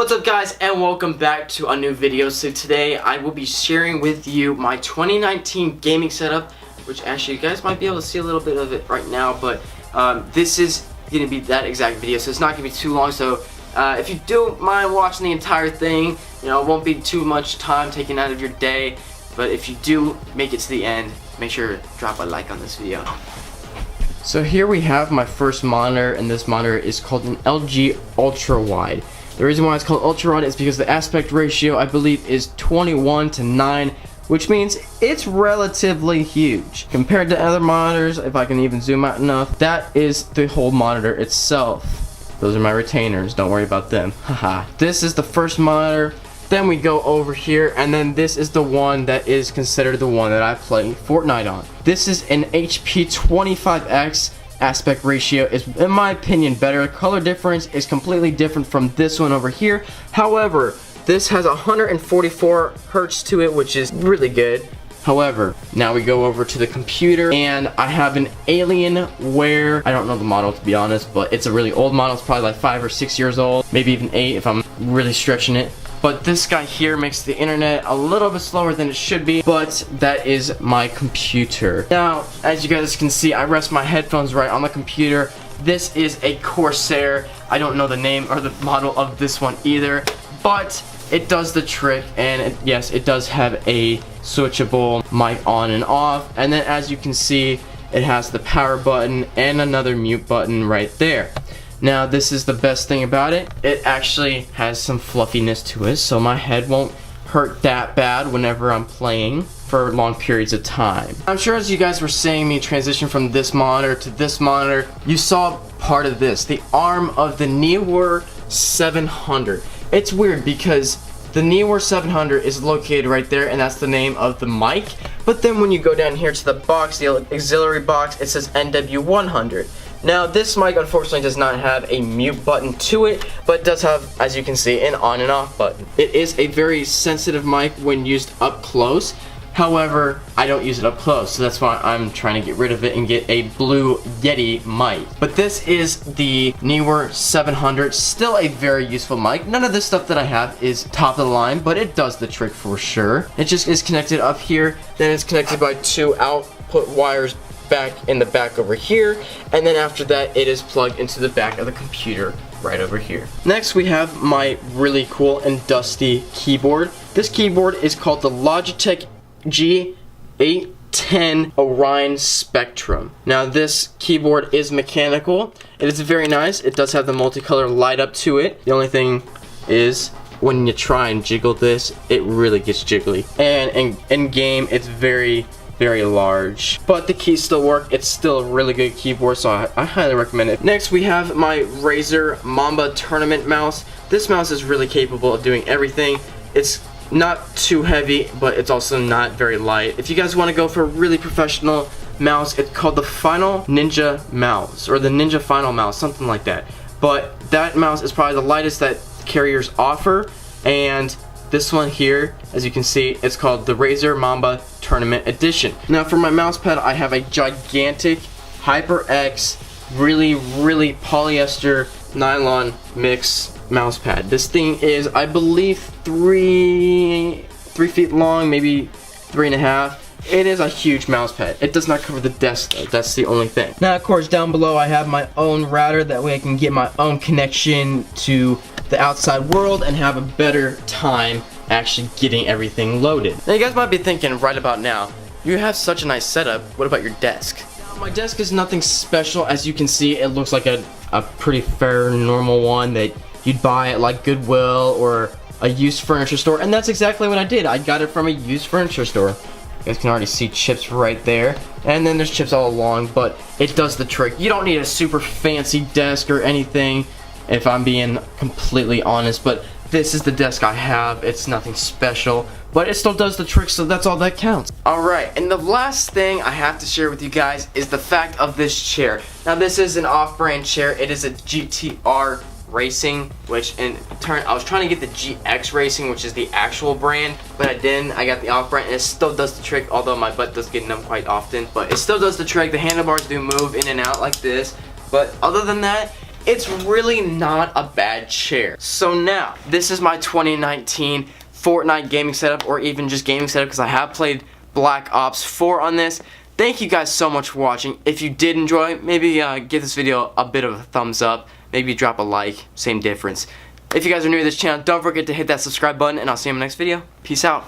What's up guys, and welcome back to a new video. So today I will be sharing with you my 2019 gaming setup, which actually you guys might be able to see a little bit of it right now, but this is going to be that exact video, so it's not going to be too long. So if you don't mind watching the entire thing, you know, it won't be too much time taken out of your day, but if you do make it to the end, make sure to drop a like on this video. So here we have my first monitor, and this monitor is called an LG Ultrawide. The reason why it's called Ultrawide is because the aspect ratio, I believe, is 21:9, which means it's relatively huge. Compared to other monitors, if I can even zoom out enough, that is the whole monitor itself. Those are my retainers, don't worry about them. Haha. This is the first monitor. Then we go over here, and then this is the one that is considered the one that I play Fortnite on. This is an HP 25X. Aspect ratio is, in my opinion, better. Color difference is completely different from this one over here. However, this has 144 hertz to it, which is really good. However, now we go over to the computer, and I have an Alienware. I don't know the model, to be honest, but it's a really old model. It's probably like 5 or 6 years old, maybe even 8 if I'm really stretching it. But this guy here makes the internet a little bit slower than it should be, but that is my computer. Now, as you guys can see, I rest my headphones right on the computer. This is a Corsair. I don't know the name or the model of this one either, but it does the trick, and yes, it does have a switchable mic on and off. And then as you can see, it has the power button and another mute button right there. Now, this is the best thing about it. It actually has some fluffiness to it, so my head won't hurt that bad whenever I'm playing for long periods of time. I'm sure as you guys were seeing me transition from this monitor to this monitor, you saw part of this, the arm of the Neewer 700. It's weird because the Neewer 700 is located right there, and that's the name of the mic. But then when you go down here to the box, the auxiliary box, it says NW100. Now, this mic unfortunately does not have a mute button to it, but it does have, as you can see, an on and off button. It is a very sensitive mic when used up close. However, I don't use it up close, so that's why I'm trying to get rid of it and get a Blue Yeti mic. But this is the Neewer 700, still a very useful mic. None of this stuff that I have is top of the line, but it does the trick for sure. It just is connected up here, then it's connected by 2 output wires back in the back over here, and then after that it is plugged into the back of the computer right over here. Next, we have my really cool and dusty keyboard. This keyboard is called the Logitech G810 Orion Spectrum. Now, this keyboard is mechanical. It is very nice. It does have the multicolor light up to it. The only thing is, when you try and jiggle this, it really gets jiggly. And in game, it's very large, but the keys still work. It's still a really good keyboard, so I highly recommend it. Next, we have my Razer Mamba tournament mouse. This mouse is really capable of doing everything. It's not too heavy, but it's also not very light. If you guys want to go for a really professional mouse, it's called the Final Ninja mouse, or the Ninja Final mouse, something like that. But that mouse is probably the lightest that carriers offer, and this one here, as you can see, it's called the Razer Mamba Tournament Edition. Now, for my mouse pad, I have a gigantic HyperX, really polyester nylon mix mouse pad. This thing is, I believe, 3 feet long, maybe 3.5. It is a huge mouse pad. It does not cover the desk though, that's the only thing. Now, of course, down below I have my own router, that way I can get my own connection to the outside world and have a better time actually getting everything loaded. Now, you guys might be thinking right about now, you have such a nice setup, what about your desk? Now, my desk is nothing special. As you can see, it looks like a pretty fair, normal one that you'd buy at like Goodwill or a used furniture store, and that's exactly what I did. I got it from a used furniture store. You guys can already see chips right there, and then there's chips all along, but it does the trick. You don't need a super fancy desk or anything, if I'm being completely honest, but this is the desk I have. It's nothing special, but it still does the trick, so that's all that counts. Alright, and the last thing I have to share with you guys is the fact of this chair. Now, this is an off-brand chair. It is a GTR Racing, which in turn, I was trying to get the GX Racing, which is the actual brand, but I didn't. I got the off-brand, and it still does the trick, although my butt does get numb quite often, but it still does the trick. The handlebars do move in and out like this, but other than that, it's really not a bad chair. So now, this is my 2019 Fortnite gaming setup, or even just gaming setup, because I have played Black Ops 4 on this. Thank you guys so much for watching. If you did enjoy, maybe give this video a bit of a thumbs up. Maybe drop a like, same difference. If you guys are new to this channel, don't forget to hit that subscribe button, and I'll see you in the next video. Peace out.